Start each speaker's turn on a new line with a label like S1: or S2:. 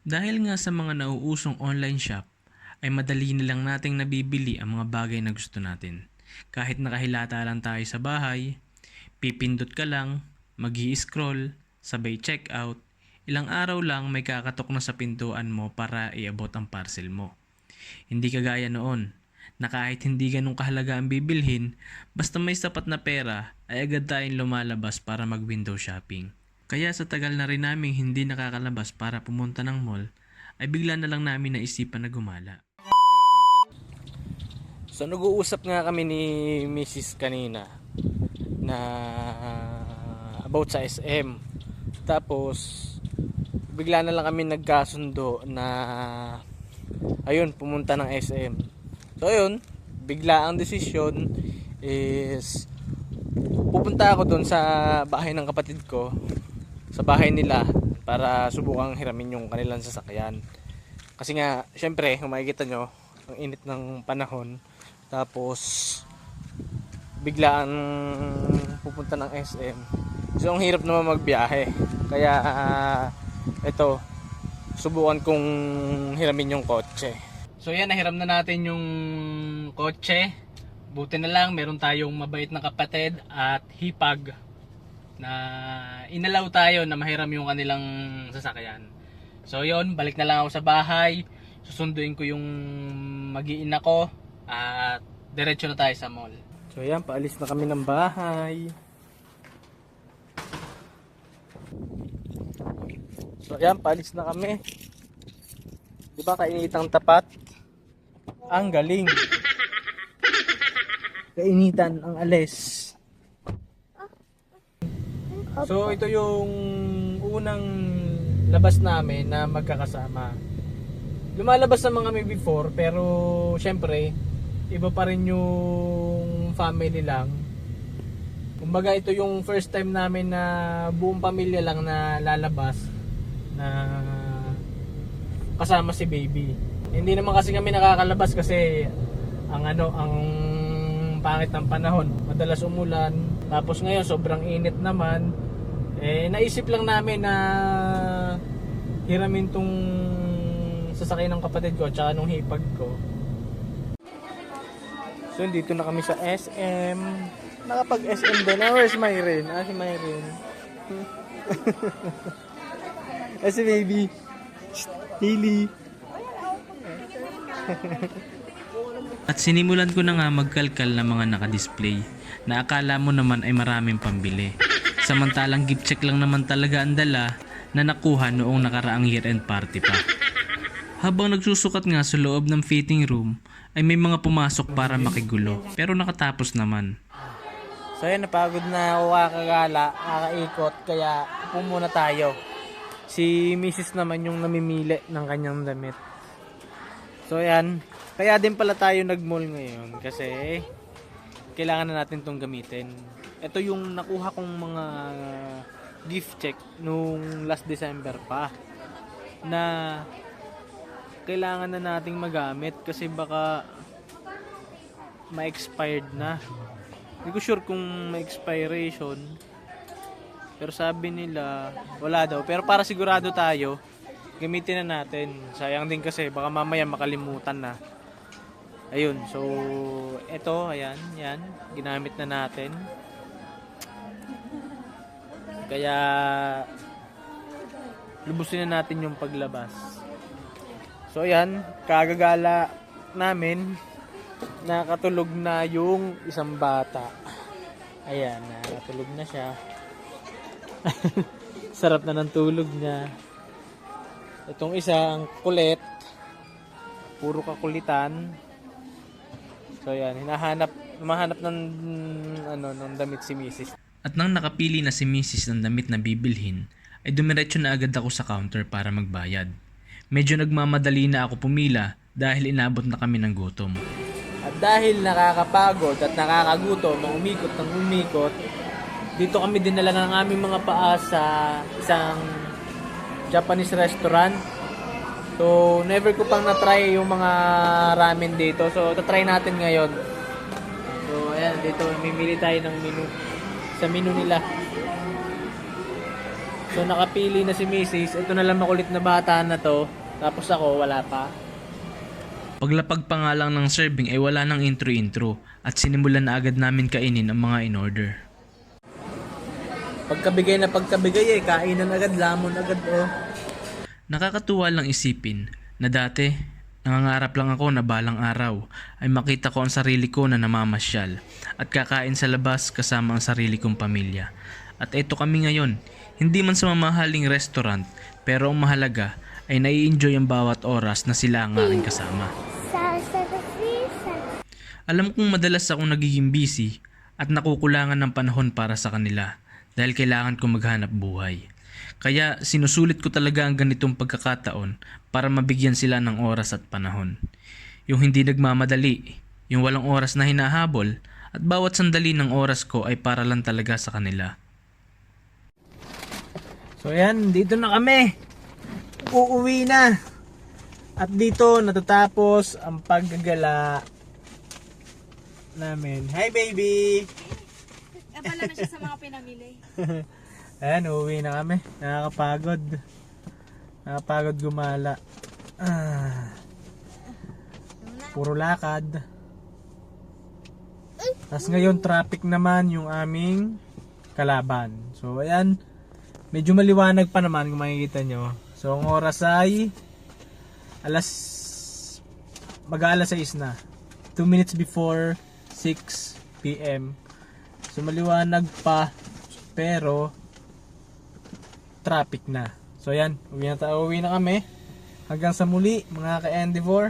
S1: Dahil nga sa mga nauusong online shop, ay madali na lang nating nabibili ang mga bagay na gusto natin. Kahit nakahilata lang tayo sa bahay, pipindot ka lang, mag-i-scroll, sabay checkout, ilang araw lang may kakatok na sa pintuan mo para iabot ang parcel mo. Hindi kagaya noon, na kahit hindi ganun kahalaga ang bibilhin, basta may sapat na pera ay agad tayong lumalabas para mag-window shopping. Kaya sa tagal na rin namin hindi nakakalabas para pumunta ng mall, ay bigla na lang namin naisipan na gumala. So nag-uusap nga kami ni Mrs. kanina na about sa SM. Tapos bigla na lang kami nagkasundo na ayun, pumunta ng SM. So ayun, bigla ang desisyon is pupunta ako doon sa bahay ng kapatid ko, sa bahay nila, para subukang hiramin yung kanilang sasakyan. Kasi nga, syempre, kung makikita nyo, ang init ng panahon, tapos biglaan pupunta ng SM. So ang hirap naman magbiyahe. Kaya ito, subukan kong hiramin yung kotse. So yan, nahiram na natin yung kotse. Buti na lang meron tayong mabait na kapatid at hipag na inalaw tayo na mahiram yung kanilang sasakyan. So yon, balik na lang ako sa bahay. Susunduin ko yung mag-iina ko at diretso na tayo sa mall. So yan, paalis na kami ng bahay. So yan, paalis na kami. Di ba kainitang tapat? Ang galing. Kainitan ang alis. So ito yung unang labas namin na magkakasama. Lumalabas naman kami before, pero syempre iba pa rin yung family lang. Kumbaga ito yung first time namin na buong pamilya lang na lalabas na kasama si baby. Hindi naman kasi kami nakakalabas kasi ang pangit ng panahon. Madalas umulan, tapos ngayon sobrang init naman. Naisip lang namin na hiramin tong sasakyan ng kapatid ko at saka nung hipag ko. So dito na kami sa SM. Nakapag-SM din. Where's Myrin? Si Myrin. Si baby. Haley. At sinimulan ko na nga magkalkal ng mga nakadisplay na akala mo naman ay maraming pambili. Samantalang gift check lang naman talaga ang dala na nakuha noong nakaraang year-end party pa. Habang nagsusukat nga sa loob ng fitting room ay may mga pumasok para makigulo, pero nakatapos naman. So yan, napagod na ako kakagala, kakaikot, kaya upo muna tayo. Si Mrs. naman yung namimili ng kanyang damit. So yan, kaya din pala tayo nag-mall ngayon kasi kailangan na natin tong gamitin. Ito yung nakuha kong mga gift check nung last December pa na kailangan na nating magamit kasi baka ma-expired na. Hindi ko sure kung ma-expiration, pero sabi nila wala daw. Pero para sigurado tayo, gamitin na natin. Sayang din kasi baka mamaya makalimutan na. Ayun, so eto, ayan, yan, ginamit na natin. Kaya lubusin na natin yung paglabas. So ayan, kagagala namin, nakatulog na yung isang bata. Ayan, nakatulog na siya. Sarap na ng tulog niya. Itong isang kulit, puro kakulitan. So ayan, humahanap ng damit si Mrs. At nang nakapili na si Mrs. ng damit na bibilhin, ay dumiretso na agad ako sa counter para magbayad. Medyo nagmamadali na ako pumila dahil inabot na kami ng gutom. At dahil nakakapagod at nakakagutom ang umikot ng umikot, dito kami dinala ng aming mga paa sa isang Japanese restaurant. So, never ko pang na-try yung mga ramen dito. So, tatry natin ngayon. So, ayan, dito mamimili tayo ng menu. Sa menu nila. So nakapili na si Mrs. Ito na lang makulit na bata na to. Tapos ako, wala pa. Paglapag pa nga lang ng serving ay wala nang intro-intro at sinimulan na agad namin kainin ang mga in-order. Pagkabigay na pagkabigay kainan agad, lamon agad oh. Nakakatuwa lang isipin na dati nangangarap lang ako na balang araw ay makita ko ang sarili ko na namamasyal at kakain sa labas kasama ang sarili kong pamilya. At eto kami ngayon, hindi man sa mamahaling restaurant pero ang mahalaga ay nai-enjoy ang bawat oras na sila ang aking kasama. Alam kong madalas akong nagiging busy at nakukulangan ng panahon para sa kanila dahil kailangan kong maghanap buhay. Kaya sinusulit ko talaga ang ganitong pagkakataon para mabigyan sila ng oras at panahon. Yung hindi nagmamadali, yung walang oras na hinahabol at bawat sandali ng oras ko ay para lang talaga sa kanila. So yan, dito na kami. Uuwi na. At dito natatapos ang paggagala namin. Hi baby!
S2: Abala na siya sa mga pinamili.
S1: Ayan, uuwi na kami. Nakakapagod. Nakakapagod gumala. Puro lakad. Tapos ngayon, traffic naman yung aming kalaban. So, ayan. Medyo maliwanag pa naman kung makikita nyo. So, ang oras ay mag-aalas 6 na. 2 minutes before 6 p.m. So, maliwanag pa. Pero, traffic na. So, ayan. Uwi na kami. Hanggang sa muli, mga ka-ND4.